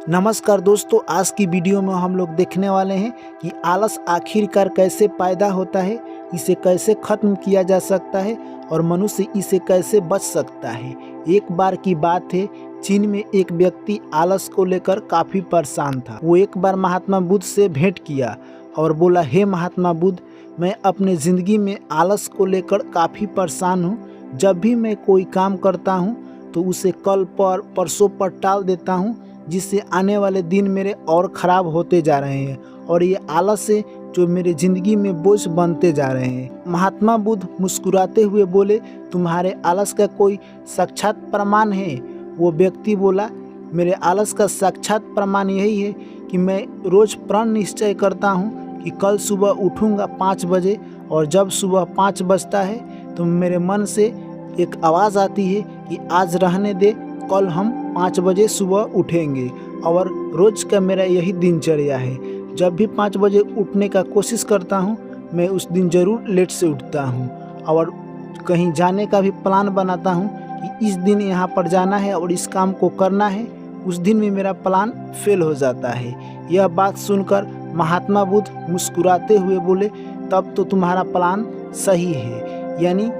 नमस्कार दोस्तों, आज की वीडियो में हम लोग देखने वाले हैं कि आलस आखिरकार कैसे पैदा होता है, इसे कैसे खत्म किया जा सकता है और मनुष्य इसे कैसे बच सकता है। एक बार की बात है, चीन में एक व्यक्ति आलस को लेकर काफ़ी परेशान था। वो एक बार महात्मा बुद्ध से भेंट किया और बोला, हे महात्मा बुद्ध, मैं अपने ज़िंदगी में आलस को लेकर काफ़ी परेशान हूँ। जब भी मैं कोई काम करता हूँ तो उसे कल पर परसों पर टाल देता हूँ, जिससे आने वाले दिन मेरे और ख़राब होते जा रहे हैं और ये आलस है जो मेरे ज़िंदगी में बोझ बनते जा रहे हैं। महात्मा बुद्ध मुस्कुराते हुए बोले, तुम्हारे आलस का कोई साक्षात प्रमाण है? वो व्यक्ति बोला, मेरे आलस का साक्षात प्रमाण यही है कि मैं रोज़ प्रण निश्चय करता हूँ कि कल सुबह उठूँगा 5 बजे, और जब सुबह 5 बजता है तो मेरे मन से एक आवाज़ आती है कि आज रहने दे, कल हम 5 बजे सुबह उठेंगे। और रोज़ का मेरा यही दिनचर्या है। जब भी 5 बजे उठने का कोशिश करता हूँ, मैं उस दिन ज़रूर लेट से उठता हूँ और कहीं जाने का भी प्लान बनाता हूँ कि इस दिन यहाँ पर जाना है और इस काम को करना है। उस दिन भी मेरा प्लान फेल हो जाता है। यह बात सुनकर महात्मा बुद्ध मुस्कुराते हुए बोले, तब तो तुम्हारा प्लान सही है। यानी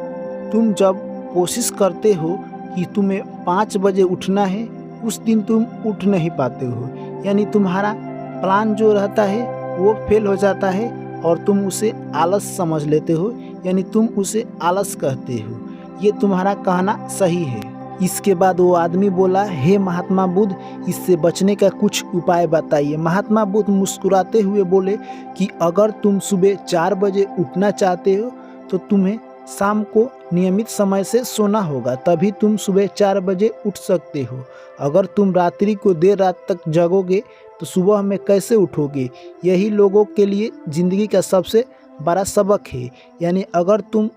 तुम जब कोशिश करते हो कि तुम्हें 5 बजे उठना है, उस दिन तुम उठ नहीं पाते हो। यानी तुम्हारा प्लान जो रहता है वो फेल हो जाता है और तुम उसे आलस समझ लेते हो, यानी तुम उसे आलस कहते हो। ये तुम्हारा कहना सही है। इसके बाद वो आदमी बोला, हे महात्मा बुद्ध, इससे बचने का कुछ उपाय बताइए। महात्मा बुद्ध मुस्कुराते हुए बोले कि अगर तुम सुबह 4 बजे उठना चाहते हो तो तुम्हें शाम को नियमित समय से सोना होगा, तभी तुम सुबह 4 बजे उठ सकते हो। अगर तुम रात्रि को देर रात तक जगोगे तो सुबह में कैसे उठोगे? यही लोगों के लिए ज़िंदगी का सबसे बड़ा सबक है। यानी अगर तुम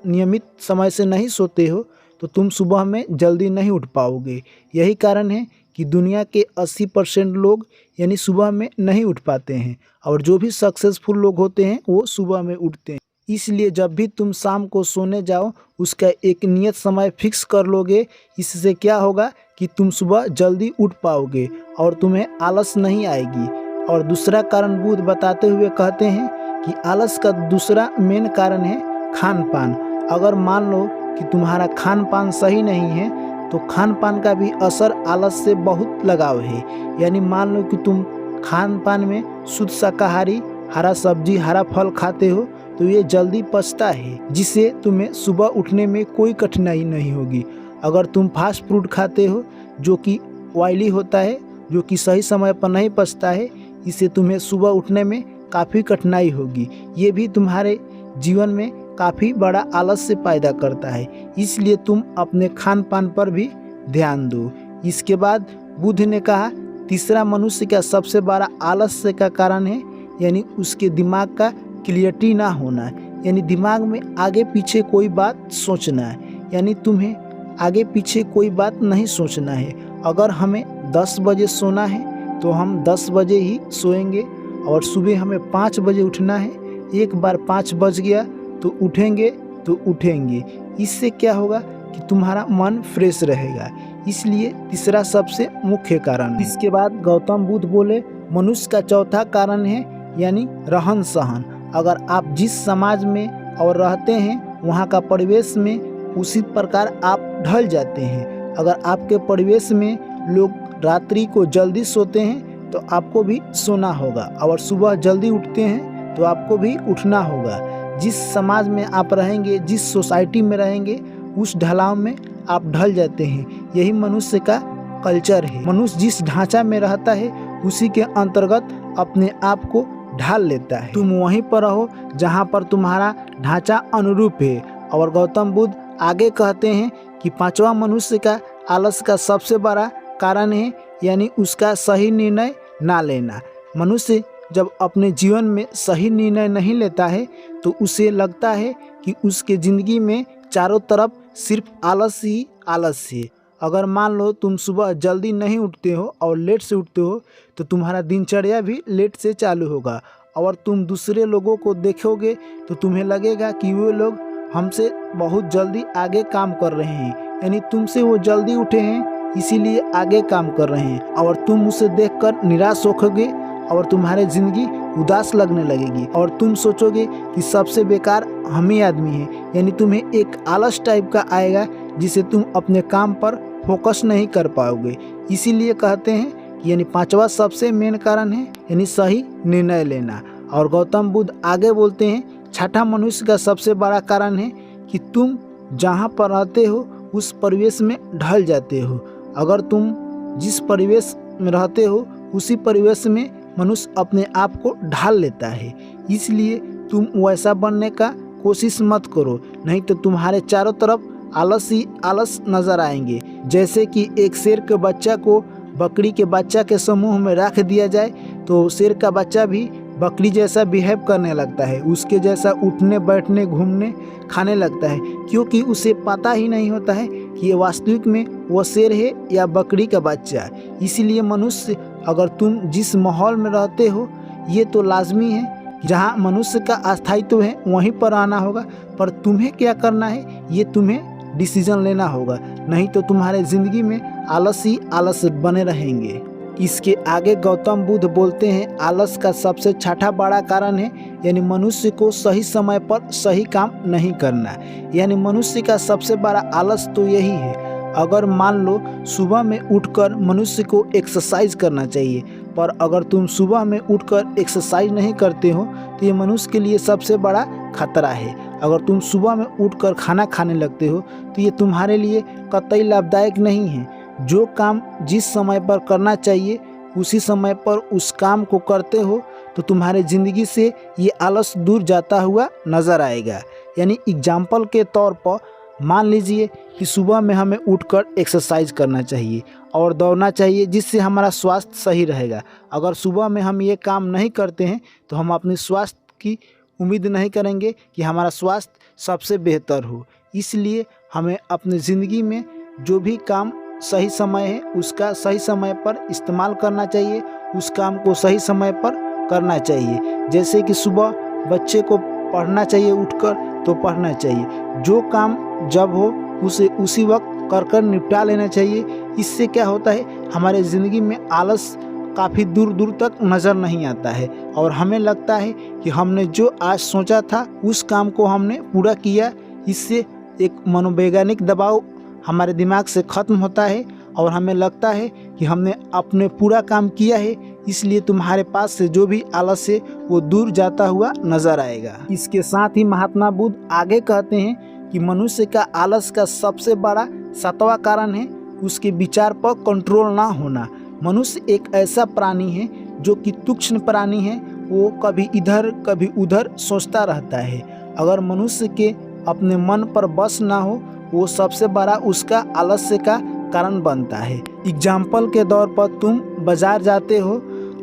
नियमित समय से नहीं सोते हो तो तुम सुबह में जल्दी नहीं उठ पाओगे। यही कारण है कि दुनिया के 80% लोग यानी सुबह में नहीं उठ पाते हैं, और जो भी सक्सेसफुल लोग होते हैं वो सुबह में उठते हैं। इसलिए जब भी तुम शाम को सोने जाओ, उसका एक नियत समय फिक्स कर लोगे। इससे क्या होगा कि तुम सुबह जल्दी उठ पाओगे और तुम्हें आलस नहीं आएगी। और दूसरा कारण बुद्ध बताते हुए कहते हैं कि आलस का दूसरा मेन कारण है खान पान। अगर मान लो कि तुम्हारा खान पान सही नहीं है तो खान पान का भी असर आलस से बहुत लगाव है। यानी मान लो कि तुम खान पान में शुद्ध शाकाहारी, हरा सब्जी, हरा फल खाते हो तो ये जल्दी पचता है, जिससे तुम्हें सुबह उठने में कोई कठिनाई नहीं होगी। अगर तुम फास्ट फूड खाते हो जो कि ऑयली होता है, जो कि सही समय पर नहीं पचता है, इससे तुम्हें सुबह उठने में काफ़ी कठिनाई होगी। ये भी तुम्हारे जीवन में काफ़ी बड़ा आलस से पैदा करता है। इसलिए तुम अपने खान पान पर भी ध्यान दो। इसके बाद बुद्ध ने कहा, तीसरा मनुष्य का सबसे बड़ा आलस्य का कारण है यानी उसके दिमाग का क्लियरिटी ना होना। यानी दिमाग में आगे पीछे कोई बात सोचना है, यानी तुम्हें आगे पीछे कोई बात नहीं सोचना है। अगर हमें 10 बजे सोना है तो हम 10 बजे ही सोएंगे, और सुबह हमें 5 बजे उठना है। एक बार 5 बज गया तो उठेंगे। इससे क्या होगा कि तुम्हारा मन फ्रेश रहेगा। इसलिए तीसरा सबसे मुख्य कारण। इसके बाद गौतम बुद्ध बोले, मनुष्य का चौथा कारण है यानी रहन सहन। अगर आप जिस समाज में और रहते हैं वहाँ का परिवेश में उसी प्रकार आप ढल जाते हैं। अगर आपके परिवेश में लोग रात्रि को जल्दी सोते हैं तो आपको भी सोना होगा, और सुबह जल्दी उठते हैं तो आपको भी उठना होगा। जिस समाज में आप रहेंगे, जिस सोसाइटी में रहेंगे, उस ढलाव में आप ढल जाते हैं। यही मनुष्य का कल्चर है। मनुष्य जिस ढांचा में रहता है उसी के अंतर्गत अपने आप को ढाल लेता है। तुम वहीं पर रहो जहाँ पर तुम्हारा ढांचा अनुरूप है। और गौतम बुद्ध आगे कहते हैं कि 5वां मनुष्य का आलस का सबसे बड़ा कारण है यानी उसका सही निर्णय ना लेना। मनुष्य जब अपने जीवन में सही निर्णय नहीं लेता है तो उसे लगता है कि उसके ज़िंदगी में चारों तरफ सिर्फ आलस ही आलस है। अगर मान लो तुम सुबह जल्दी नहीं उठते हो और लेट से उठते हो तो तुम्हारा दिनचर्या भी लेट से चालू होगा, और तुम दूसरे लोगों को देखोगे तो तुम्हें लगेगा कि वो लोग हमसे बहुत जल्दी आगे काम कर रहे हैं, यानी तुमसे वो जल्दी उठे हैं इसीलिए आगे काम कर रहे हैं, और तुम उसे देखकर निराश होगे और तुम्हारे ज़िंदगी उदास लगने लगेगी और तुम सोचोगे कि सबसे बेकार हम ही आदमी हैं। यानी तुम्हें एक आलस टाइप का आएगा जिसे तुम अपने काम पर फोकस नहीं कर पाओगे। इसीलिए कहते हैं कि यानी पांचवा सबसे मेन कारण है यानी सही निर्णय लेना। और गौतम बुद्ध आगे बोलते हैं छठा मनुष्य का सबसे बड़ा कारण है कि तुम जहाँ पर रहते हो उस परिवेश में ढल जाते हो। अगर तुम जिस परिवेश में रहते हो उसी परिवेश में मनुष्य अपने आप को ढाल लेता है। इसलिए तुम वैसा बनने का कोशिश मत करो, नहीं तो तुम्हारे चारों तरफ आलस ही आलस नजर आएंगे। जैसे कि एक शेर के बच्चा को बकरी के बच्चा के समूह में रख दिया जाए तो शेर का बच्चा भी बकरी जैसा बिहेव करने लगता है, उसके जैसा उठने बैठने घूमने खाने लगता है, क्योंकि उसे पता ही नहीं होता है कि ये वास्तविक में वो शेर है या बकरी का बच्चा। इसीलिए मनुष्य, अगर तुम जिस माहौल में रहते हो ये तो लाजमी है जहाँ मनुष्य का अस्थायित्व है वहीं पर आना होगा, पर तुम्हें क्या करना है ये तुम्हें डिसीजन लेना होगा, नहीं तो तुम्हारे ज़िंदगी में आलस ही आलस बने रहेंगे। इसके आगे गौतम बुद्ध बोलते हैं आलस का सबसे छठा बड़ा कारण है यानी मनुष्य को सही समय पर सही काम नहीं करना। यानी मनुष्य का सबसे बड़ा आलस तो यही है। अगर मान लो सुबह में उठकर मनुष्य को एक्सरसाइज करना चाहिए, पर अगर तुम सुबह में उठकर एक्सरसाइज नहीं करते हो तो ये मनुष्य के लिए सबसे बड़ा खतरा है। अगर तुम सुबह में उठकर खाना खाने लगते हो तो ये तुम्हारे लिए कतई लाभदायक नहीं है। जो काम जिस समय पर करना चाहिए उसी समय पर उस काम को करते हो तो तुम्हारे ज़िंदगी से ये आलस दूर जाता हुआ नज़र आएगा। यानी एग्जाम्पल के तौर पर मान लीजिए कि सुबह में हमें उठकर एक्सरसाइज करना चाहिए और दौड़ना चाहिए जिससे हमारा स्वास्थ्य सही रहेगा। अगर सुबह में हम ये काम नहीं करते हैं तो हम अपने स्वास्थ्य की उम्मीद नहीं करेंगे कि हमारा स्वास्थ्य सबसे बेहतर हो। इसलिए हमें अपनी ज़िंदगी में जो भी काम सही समय है उसका सही समय पर इस्तेमाल करना चाहिए, उस काम को सही समय पर करना चाहिए। जैसे कि सुबह बच्चे को पढ़ना चाहिए, उठकर तो पढ़ना चाहिए। जो काम जब हो उसे उसी वक्त कर निपटा लेना चाहिए। इससे क्या होता है हमारे ज़िंदगी में आलस काफ़ी दूर दूर तक नज़र नहीं आता है और हमें लगता है कि हमने जो आज सोचा था उस काम को हमने पूरा किया। इससे एक मनोवैज्ञानिक दबाव हमारे दिमाग से ख़त्म होता है और हमें लगता है कि हमने अपने पूरा काम किया है, इसलिए तुम्हारे पास से जो भी आलस है वो दूर जाता हुआ नज़र आएगा। इसके साथ ही महात्मा बुद्ध आगे कहते हैं कि मनुष्य का आलस का सबसे बड़ा सातवां कारण है उसके विचार पर कंट्रोल ना होना। मनुष्य एक ऐसा प्राणी है जो कि तुच्छ प्राणी है, वो कभी इधर कभी उधर सोचता रहता है। अगर मनुष्य के अपने मन पर बस ना हो वो सबसे बड़ा उसका आलस्य का कारण बनता है। एग्जाम्पल के तौर पर तुम बाज़ार जाते हो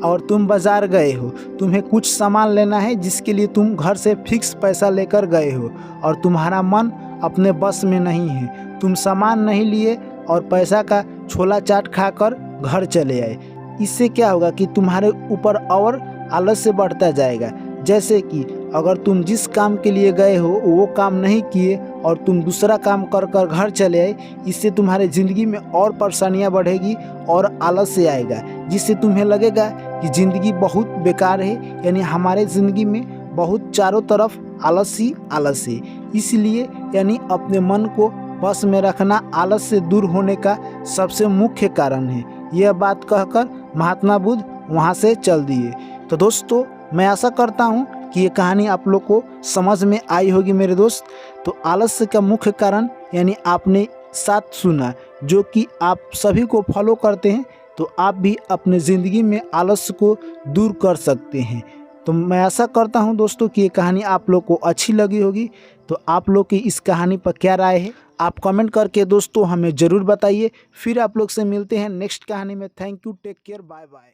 और तुम बाज़ार गए हो, तुम्हें कुछ सामान लेना है जिसके लिए तुम घर से फिक्स पैसा लेकर गए हो और तुम्हारा मन अपने बस में नहीं है, तुम सामान नहीं लिए और पैसा का छोला चाट खाकर घर चले आए। इससे क्या होगा कि तुम्हारे ऊपर और आलस्य बढ़ता जाएगा। जैसे कि अगर तुम जिस काम के लिए गए हो वो काम नहीं किए और तुम दूसरा काम कर कर घर चले आए, इससे तुम्हारे ज़िंदगी में और परेशानियां बढ़ेगी और आलस्य आएगा, जिससे तुम्हें लगेगा कि ज़िंदगी बहुत बेकार है। यानी हमारे ज़िंदगी में बहुत चारों तरफ आलस ही आलस है। इसलिए यानी अपने मन को बस में रखना आलस से दूर होने का सबसे मुख्य कारण है। यह बात कहकर महात्मा बुद्ध वहाँ से चल दिए। तो दोस्तों मैं आशा करता हूँ कि ये कहानी आप लोग को समझ में आई होगी मेरे दोस्त। तो आलस्य का मुख्य कारण यानी आपने साथ सुना जो कि आप सभी को फॉलो करते हैं तो आप भी अपने ज़िंदगी में आलस्य को दूर कर सकते हैं। तो मैं आशा करता हूं दोस्तों कि ये कहानी आप लोग को अच्छी लगी होगी। तो आप लोग की इस कहानी पर क्या राय है आप कमेंट करके दोस्तों हमें ज़रूर बताइए। फिर आप लोग से मिलते हैं नेक्स्ट कहानी में। Thank you, take care, bye bye.